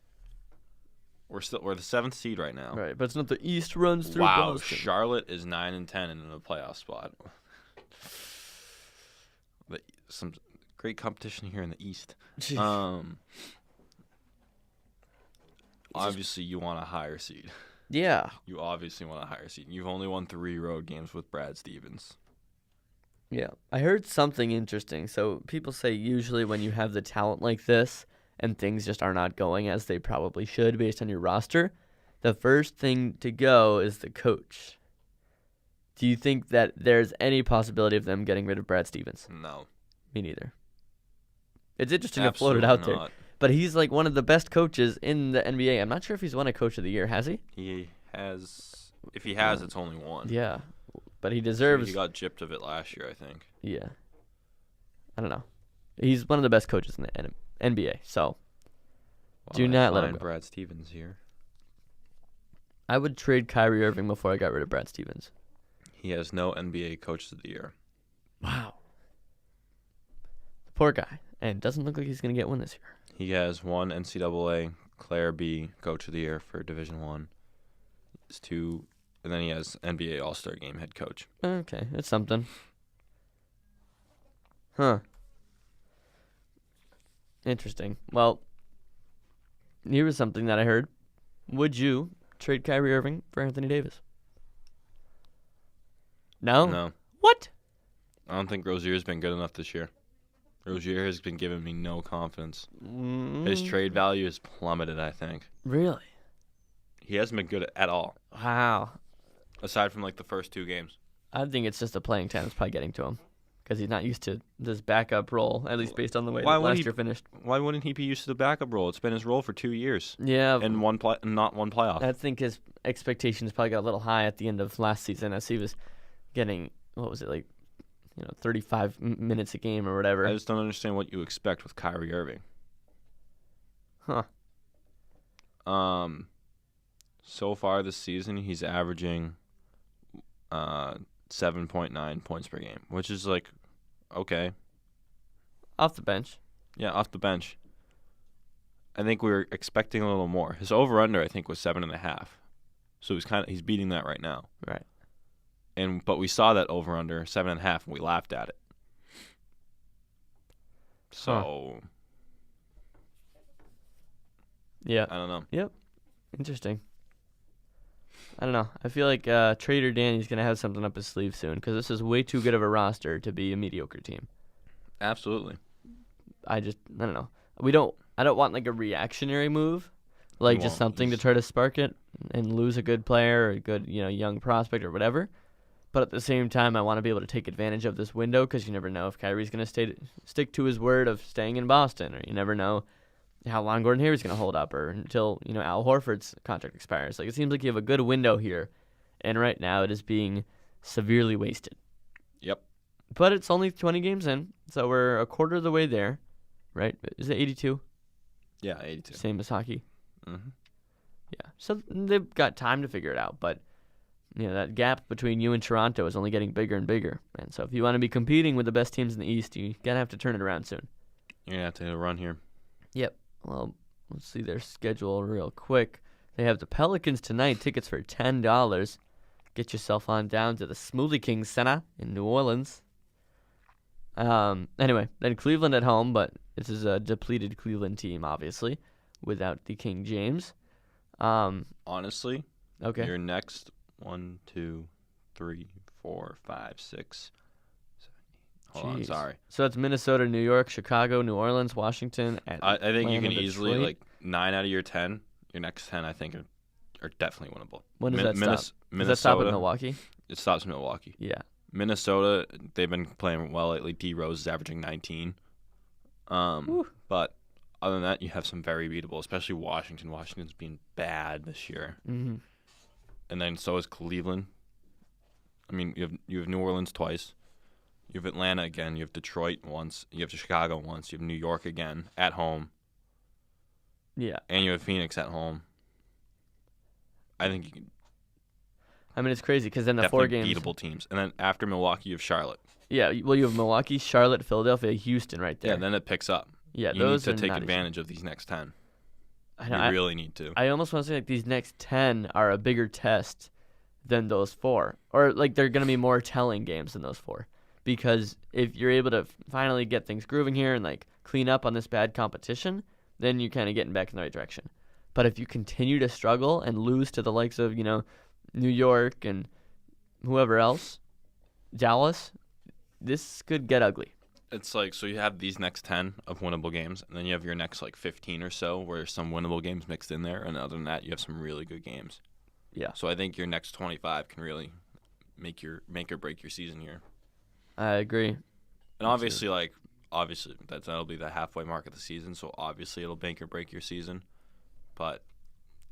We're the 7th seed right now. Right, but it's not the East runs through Wow, Boston. Charlotte is 9-10 and in the playoff spot. Some great competition here in the East. Obviously, you want a higher seed. Yeah. You obviously want a higher seed. You've only won 3 road games with Brad Stevens. Yeah. I heard something interesting. So people say usually when you have the talent like this and things just are not going as they probably should based on your roster, the first thing to go is the coach. Do you think that there's any possibility of them getting rid of Brad Stevens? No. Me neither. It's interesting Absolutely to float it out not. there. But he's like one of the best coaches in the NBA. I'm not sure if he's won a Coach of the Year. Has he? He has. If he has, it's only one. Yeah. But he deserves... He got gypped of it last year, I think. Yeah. I don't know. He's one of the best coaches in the NBA, so do not let him go. Brad Stevens here. I would trade Kyrie Irving before I got rid of Brad Stevens. He has no NBA Coach of the Year. Wow. The poor guy. And doesn't look like he's going to get one this year. He has 1 NCAA Claire B Coach of the Year for Division I. It's 2, and then he has NBA All-Star Game head coach. Okay, it's something. Huh. Interesting. Well, here was something that I heard. Would you trade Kyrie Irving for Anthony Davis? No? No. What? I don't think Rozier's been good enough this year. Rozier has been giving me no confidence. His trade value has plummeted, I think. Really? He hasn't been good at all, Wow. aside from like the first 2 games. I think it's just the playing time is probably getting to him because he's not used to this backup role, at least based on the way that last year finished. Why wouldn't he be used to the backup role? It's been his role for 2 years. Yeah. And not one playoff. I think his expectations probably got a little high at the end of last season as he was getting, 35 minutes a game or whatever. I just don't understand what you expect with Kyrie Irving. Huh. So far this season, he's averaging 7.9 points per game, which is like, okay. Off the bench. Yeah, off the bench. I think we were expecting a little more. His over/under, I think, was 7.5. So he's beating that right now. Right. But we saw that over/under 7.5, and we laughed at it. So, Yeah. I don't know. Yep. Interesting. I don't know. I feel like Trader Danny's going to have something up his sleeve soon because this is way too good of a roster to be a mediocre team. Absolutely. I don't know. I don't want like a reactionary move, like just something to try to spark it and lose a good player or a good, young prospect or whatever. But at the same time, I want to be able to take advantage of this window because you never know if Kyrie's going to stick to his word of staying in Boston, or you never know how long Gordon Hayward's going to hold up, or until Al Horford's contract expires. Like, it seems like you have a good window here, and right now it is being severely wasted. Yep. But it's only 20 games in, so we're a quarter of the way there, right? Is it 82? Yeah, 82. Same as hockey. Mm-hmm. Yeah, so they've got time to figure it out, but that gap between you and Toronto is only getting bigger and bigger, and so if you want to be competing with the best teams in the East, you're gonna have to turn it around soon. You're gonna have to hit a run here. Yep. Well, let's see their schedule real quick. They have the Pelicans tonight. Tickets for $10. Get yourself on down to the Smoothie King Center in New Orleans. Anyway, then Cleveland at home, but this is a depleted Cleveland team, obviously, without the King James. Honestly, Okay. your next 1, 2, 3, 4, 5, 6, 7, 8. Hold on, sorry. So that's Minnesota, New York, Chicago, New Orleans, Washington. I think you can Atlanta, easily, Detroit. like, 9 out of your 10. Your next 10, I think, are definitely winnable. When does that stop? Minnesota. Does that stop at Milwaukee? It stops in Milwaukee. Yeah. Minnesota, they've been playing well lately. D Rose is averaging 19. But other than that, you have some very beatable, especially Washington. Washington's been bad this year. Mm-hmm. And then so is Cleveland. I mean, you have New Orleans twice. You have Atlanta again. You have Detroit once. You have Chicago once. You have New York again at home. Yeah. And you have Phoenix at home. I think you can. I mean, it's crazy because then the 4 definitely games. beatable teams. And then after Milwaukee, you have Charlotte. Yeah. Well, you have Milwaukee, Charlotte, Philadelphia, Houston right there. Yeah, then it picks up. Yeah, you those need are to take not advantage of these next 10. easy. You really need to. I almost want to say like these next 10 are a bigger test than those 4, or like they're going to be more telling games than those 4, because if you're able to finally get things grooving here and like clean up on this bad competition, then you're kind of getting back in the right direction. But if you continue to struggle and lose to the likes of New York and whoever else, Dallas, this could get ugly. It's like, so you have these next 10 of winnable games, and then you have your next, 15 or so where some winnable games mixed in there, and other than that, you have some really good games. Yeah. So I think your next 25 can really make or break your season here. I agree. And obviously, that'll be the halfway mark of the season, so obviously it'll make or break your season, but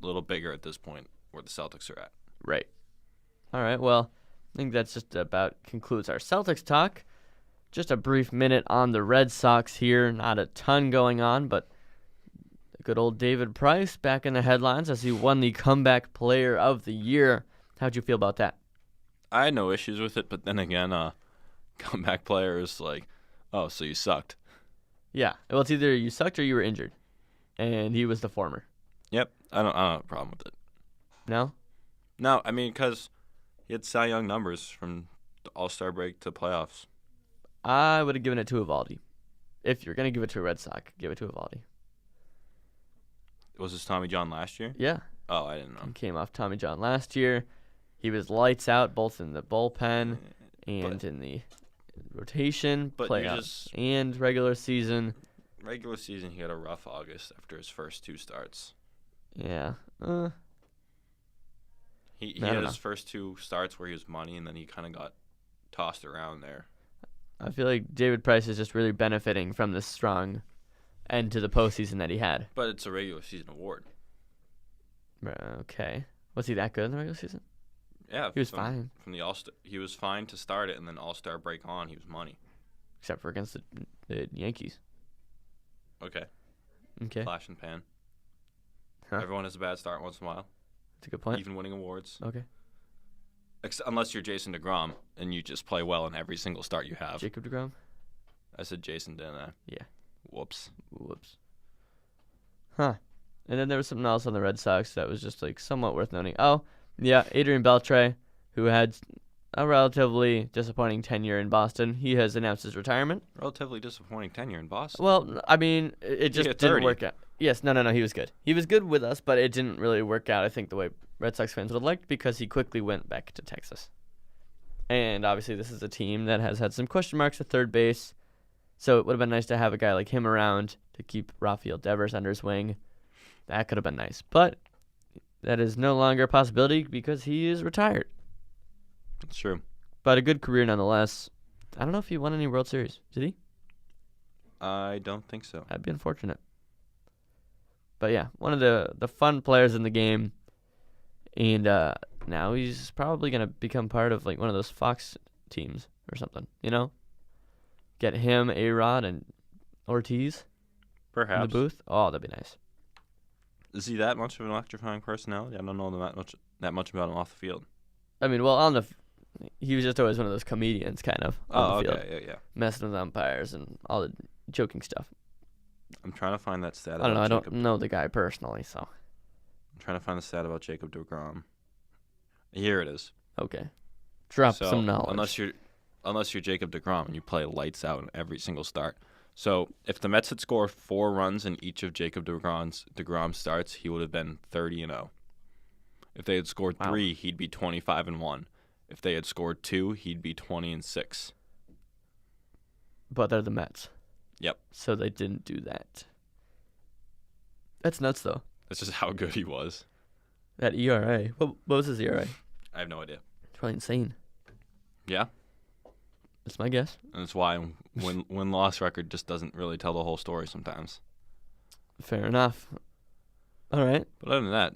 a little bigger at this point where the Celtics are at. Right. All right, well, I think that's just about concludes our Celtics talk. Just a brief minute on the Red Sox here. Not a ton going on, but the good old David Price back in the headlines as he won the Comeback Player of the Year. How'd you feel about that? I had no issues with it, but then again, comeback player is like, oh, so you sucked. Yeah, well, it's either you sucked or you were injured, and he was the former. Yep, I don't have a problem with it. No? No, I mean, because he had Cy Young numbers from the All-Star break to playoffs. I would have given it to Evaldi. If you're going to give it to a Red Sox, give it to Evaldi. Was this Tommy John last year? Yeah. Oh, I didn't know. He came off Tommy John last year. He was lights out both in the bullpen and in the rotation, But playoffs, and regular season. Regular season, he had a rough August after his first 2 starts. Yeah. He I had don't his know. first 2 starts where he was money, and then he kind of got tossed around there. I feel like David Price is just really benefiting from this strong end to the postseason that he had. But it's a regular season award. Okay. Was he that good in the regular season? Yeah, He was fine. From the All-Star, he was fine to start it, and then All-Star break on, he was money. Except for against the Yankees. Okay, Okay. flash and pan. Huh. Everyone has a bad start once in a while, That's a good point. even winning awards. Okay. Unless you're Jason DeGrom and you just play well in every single start you have. Jacob deGrom? I said Jason, didn't I? Yeah. Whoops. Whoops. Huh. And then there was something else on the Red Sox that was just like somewhat worth noting. Oh, yeah, Adrian Beltre, who had a relatively disappointing tenure in Boston. He has announced his retirement. Relatively disappointing tenure in Boston. Well, I mean, it just hit didn't 30. work out. Yes, no, he was good. He was good with us, but it didn't really work out, I think, the way Red Sox fans would have liked because he quickly went back to Texas. And obviously this is a team that has had some question marks at third base, so it would have been nice to have a guy like him around to keep Rafael Devers under his wing. That could have been nice. But that is no longer a possibility because he is retired. That's true. But a good career nonetheless. I don't know if he won any World Series. Did he? I don't think so. That'd be unfortunate. But yeah, one of the fun players in the game. And now he's probably going to become part of like one of those Fox teams or something, you know? Get him, A-Rod, and Ortiz in Perhaps. the booth. Oh, that'd be nice. Is he that much of an electrifying personality? I don't know that much about him off the field. I mean, well, he was just always one of those comedians kind of on the field. Yeah. Messing with umpires and all the joking stuff. I'm trying to find that stat. I don't know. I about don't Jacob. know the guy personally, so. I'm trying to find the stat about Jacob deGrom. Here it is. Okay. Drop So, some knowledge. Unless you're Jacob deGrom and you play lights out in every single start. So if the Mets had scored 4 runs in each of Jacob deGrom's starts, he would have been 30-0. If they had scored 3, he'd be 25-1. If they had scored 2, he'd be 20-6. But they're the Mets. Yep. So they didn't do that. That's nuts, though. That's just how good he was. That ERA. What was his ERA? I have no idea. It's probably insane. Yeah. That's my guess. And that's why win-loss record just doesn't really tell the whole story sometimes. Fair enough. All right. But other than that,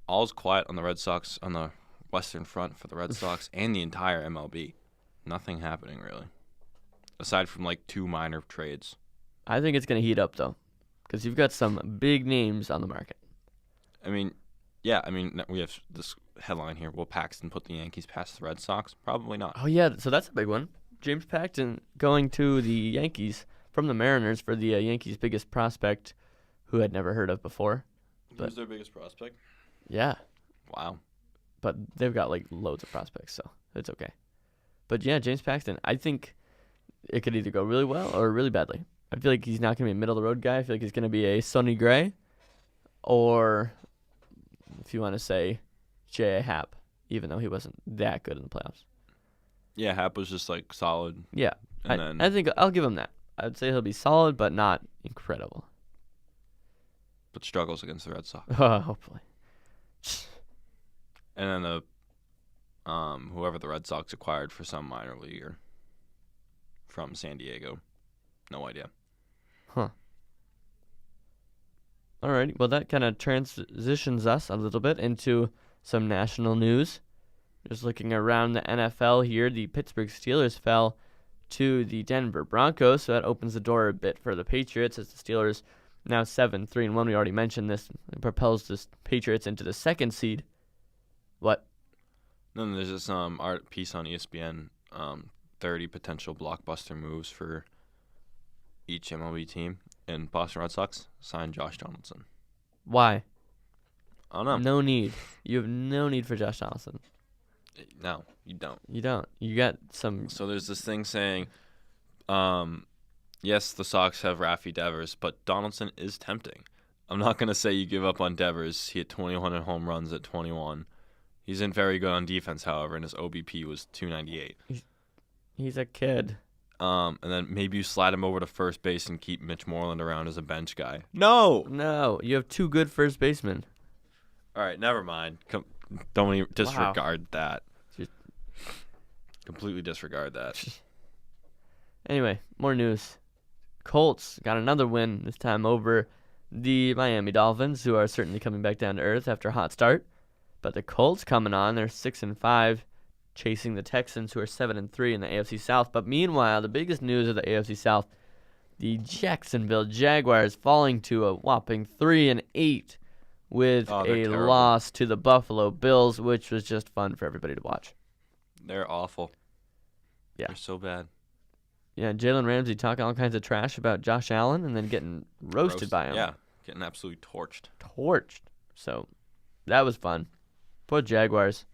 all's quiet on the Red Sox, on the Western Front for the Red Sox and the entire MLB. Nothing happening, really. Aside from, 2 minor trades. I think it's going to heat up, though, because you've got some big names on the market. I mean, we have this headline here. Will Paxton put the Yankees past the Red Sox? Probably not. Oh, yeah, so that's a big one. James Paxton going to the Yankees from the Mariners for the Yankees' biggest prospect, who I'd never heard of before. Who's their biggest prospect? Yeah, Wow. but they've got, loads of prospects, so it's okay. But, yeah, James Paxton, I think it could either go really well or really badly. I feel like he's not going to be a middle-of-the-road guy. I feel like he's going to be a Sonny Gray or, if you want to say, J.A. Happ, even though he wasn't that good in the playoffs. Yeah, Happ was just, solid. Yeah, And I think I'll give him that. I'd say he'll be solid, but not incredible. But struggles against the Red Sox. Hopefully. And then whoever the Red Sox acquired for some minor leaguer from San Diego. No idea. Huh. All right. Well, that kind of transitions us a little bit into some national news. Just looking around the NFL here, the Pittsburgh Steelers fell to the Denver Broncos, so that opens the door a bit for the Patriots as the Steelers now 7-3-1. We already mentioned this. It propels the Patriots into the 2nd seed. What? Then there's this art piece on ESPN, 30 potential blockbuster moves for each MLB team, and Boston Red Sox signed Josh Donaldson. Why? I don't know. No need. You have no need for Josh Donaldson. No, you don't. You don't. You got some. So there's this thing saying, yes, the Sox have Rafi Devers, but Donaldson is tempting. I'm not going to say you give up on Devers. He had 21 home runs at 21. He's in very good on defense, however, and his OBP was 298. He's a kid. And then maybe you slide him over to first base and keep Mitch Moreland around as a bench guy. No! No, you have 2 good first basemen. All right, never mind. Don't even disregard that. Just- Completely disregard that. Anyway, more news. Colts got another win, this time over the Miami Dolphins, who are certainly coming back down to earth after a hot start. But the Colts coming on, they're 6-5, chasing the Texans, who are 7-3 in the AFC South. But meanwhile, the biggest news of the AFC South, the Jacksonville Jaguars falling to a whopping 3-8 with a terrible. loss to the Buffalo Bills, which was just fun for everybody to watch. They're awful. Yeah. They're so bad. Yeah, Jalen Ramsey talking all kinds of trash about Josh Allen and then getting roasted by him. Yeah, getting absolutely torched. So that was fun. Poor Jaguars.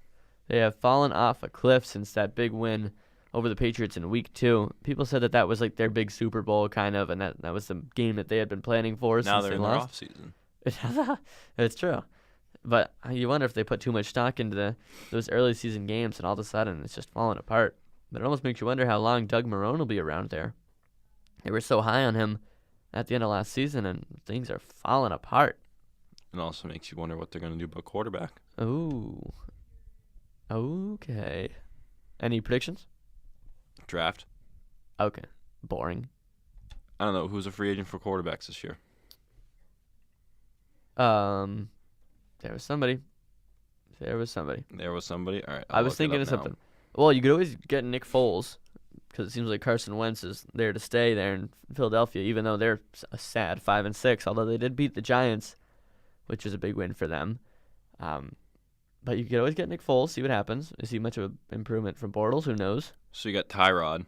They have fallen off a cliff since that big win over the Patriots in week 2. People said that was like their big Super Bowl kind of, and that was the game that they had been planning for Now since they're they in their lost. off season. It's true. But you wonder if they put too much stock into those early season games and all of a sudden it's just falling apart. But it almost makes you wonder how long Doug Marrone will be around there. They were so high on him at the end of last season, and things are falling apart. It also makes you wonder what they're going to do about quarterback. Ooh. Okay. Any predictions? Draft. Okay. Boring. I don't know. Who's a free agent for quarterbacks this year? There was somebody. There was somebody. All right. I was thinking of something. Well, you could always get Nick Foles because it seems like Carson Wentz is there to stay there in Philadelphia, even though they're a sad 5-6. Although they did beat the Giants, which is a big win for them. But you could always get Nick Foles, see what happens. Is he much of an improvement from Bortles? Who knows? So you got Tyrod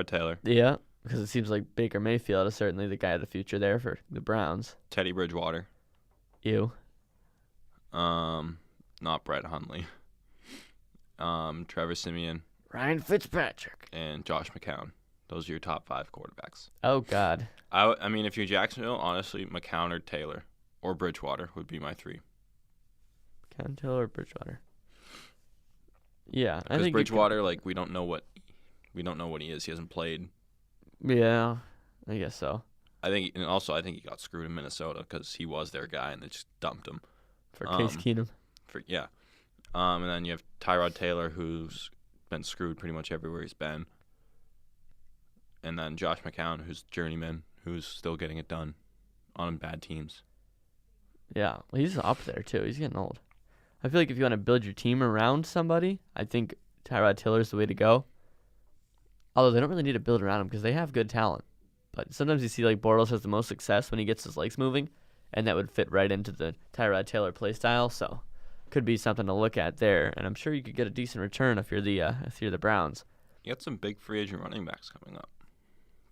Taylor, Yeah, because it seems like Baker Mayfield is certainly the guy of the future there for the Browns. Teddy Bridgewater. Ew. Not Brett Hundley. Trevor Siemian Ryan Fitzpatrick. and Josh McCown. Those are your top 5 quarterbacks. Oh, God. I mean, if you're Jacksonville, honestly, McCown or Taylor or Bridgewater would be my 3. Cantil or Bridgewater? Yeah, I Because think Bridgewater, we don't know what he is. He hasn't played. Yeah, I guess so. I think he got screwed in Minnesota because he was their guy and they just dumped him. For Case Keenum. And then you have Tyrod Taylor, who's been screwed pretty much everywhere he's been. And then Josh McCown, who's journeyman, who's still getting it done on bad teams. Yeah, well, he's up there too. He's getting old. I feel like if you want to build your team around somebody, I think Tyrod Taylor's the way to go. Although they don't really need to build around him because they have good talent. But sometimes you see like Bortles has the most success when he gets his legs moving, and that would fit right into the Tyrod Taylor play style. So could be something to look at there. And I'm sure you could get a decent return if you're the Browns. You got some big free agent running backs coming up.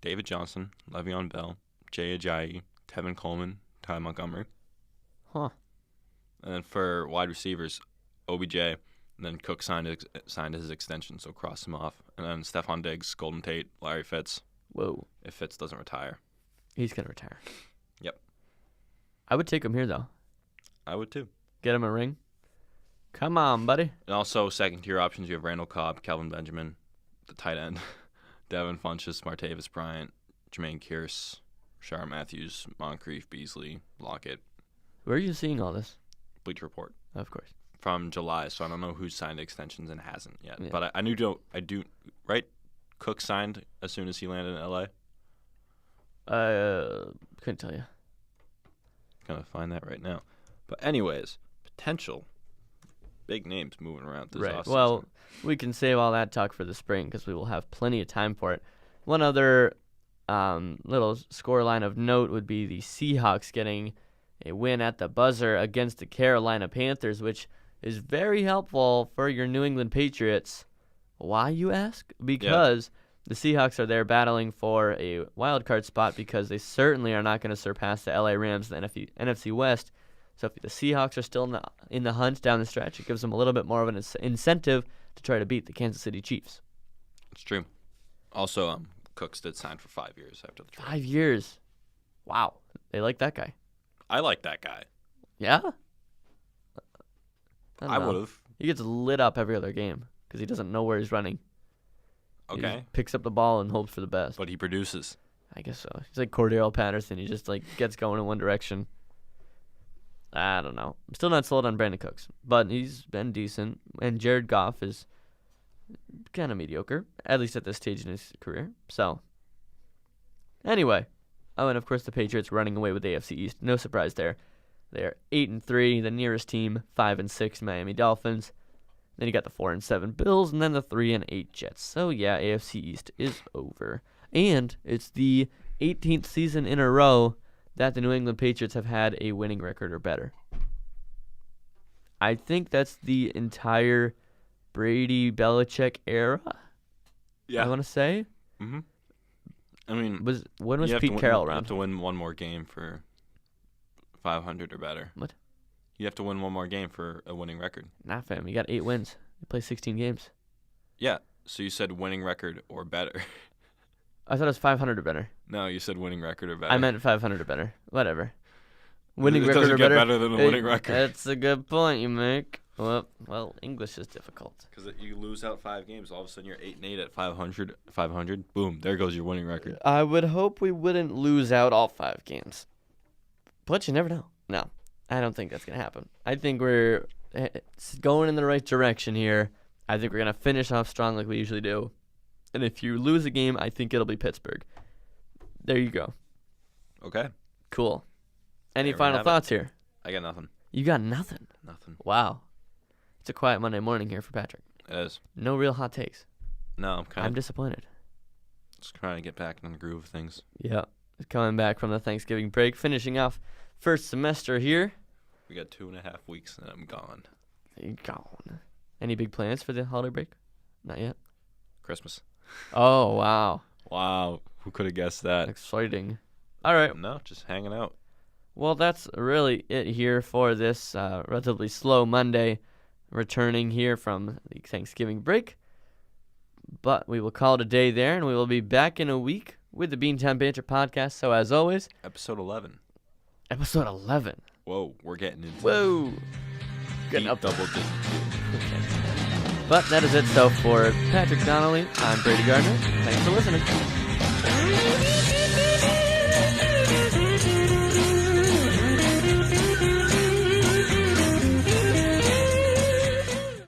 David Johnson, Le'Veon Bell, Jay Ajayi, Tevin Coleman, Ty Montgomery. Huh. And then for wide receivers, OBJ, and then Cook signed his extension, so cross him off. And then Stephon Diggs, Golden Tate, Larry Fitz. Whoa. If Fitz doesn't retire. He's going to retire. Yep. I would take him here, though. I would too. Get him a ring. Come on, buddy. And also second-tier options, you have Randall Cobb, Kelvin Benjamin, the tight end, Devin Funchess, Martavis Bryant, Jermaine Kearse, Shar Matthews, Moncrief, Beasley, Lockett. Where are you seeing all this? Bleacher Report. Of course. From July, so I don't know who's signed extensions and hasn't yet. Yeah. But I do, right? Cook signed as soon as he landed in L.A.? Couldn't tell you. Gonna find that right now. But anyways, potential big names moving around this Right. offseason. Well, we can save all that talk for the spring because we will have plenty of time for it. One other little scoreline of note would be the Seahawks getting a win at the buzzer against the Carolina Panthers, which is very helpful for your New England Patriots. Why, you ask? Because the Seahawks are there battling for a wild card spot because they certainly are not going to surpass the LA Rams in the NFC West. So if the Seahawks are still in the hunt down the stretch, it gives them a little bit more of an incentive to try to beat the Kansas City Chiefs. It's true. Also, Cooks did sign for 5 years after the trade. 5 years. Wow. They like that guy. I like that guy. Yeah? I would have. He gets lit up every other game because he doesn't know where he's running. He Okay. just picks up the ball and hopes for the best. But he produces. I guess so. He's like Cordero Patterson. He just like gets going in one direction. I don't know. I'm still not sold on Brandon Cooks, but he's been decent. And Jared Goff is kind of mediocre, at least at this stage in his career. So, anyway. Oh, and of course the Patriots running away with the AFC East. No surprise there. They're 8-3. The nearest team, 5-6 Miami Dolphins. Then you got the 4-7 Bills, and then the 3-8 Jets. So yeah, AFC East is over, and it's the 18th season in a row that the New England Patriots have had a winning record or better. I think that's the entire Brady Belichick era. Yeah, I want to say. Mm-hmm. I mean, when was Pete Carroll around? You have to win one more game for 500 or better. What? You have to win one more game for a winning record. Nah, fam. You got 8 wins. You play 16 games. Yeah. So you said winning record or better. I thought it was 500 or better. No, you said winning record or better. I meant 500 or better. Whatever. Winning it record doesn't or get better. than a winning record. That's a good point you make. Well, English is difficult. Because you lose out 5 games, all of a sudden you're 8-8 at 500. 500. Boom, there goes your winning record. I would hope we wouldn't lose out all 5 games, but you never know. No, I don't think that's gonna happen. I think we're going in the right direction here. I think we're gonna finish off strong like we usually do. And if you lose a game, I think it'll be Pittsburgh. There you go. Okay. Cool. Any There we final have thoughts here? I got nothing. You got nothing. Nothing. Wow. It's a quiet Monday morning here for Patrick. It is. No real hot takes. No, I'm disappointed. just trying to get back in the groove of things. Yeah. Coming back from the Thanksgiving break, finishing off first semester here. We got 2.5 weeks and I'm gone. You're gone. Any big plans for the holiday break? Not yet. Christmas. Oh, wow. Wow. Who could have guessed that? Exciting. All right. No, just hanging out. Well, that's really it here for this relatively slow Monday, returning here from the Thanksgiving break. But we will call it a day there, and we will be back in a week with the Beantown Banter podcast. So as always, Episode 11. episode 11. Whoa, we're getting into Whoa. Getting up double digits. Okay. But that is it. So for Patrick Donnelly, I'm Brady Gardner. Thanks for listening.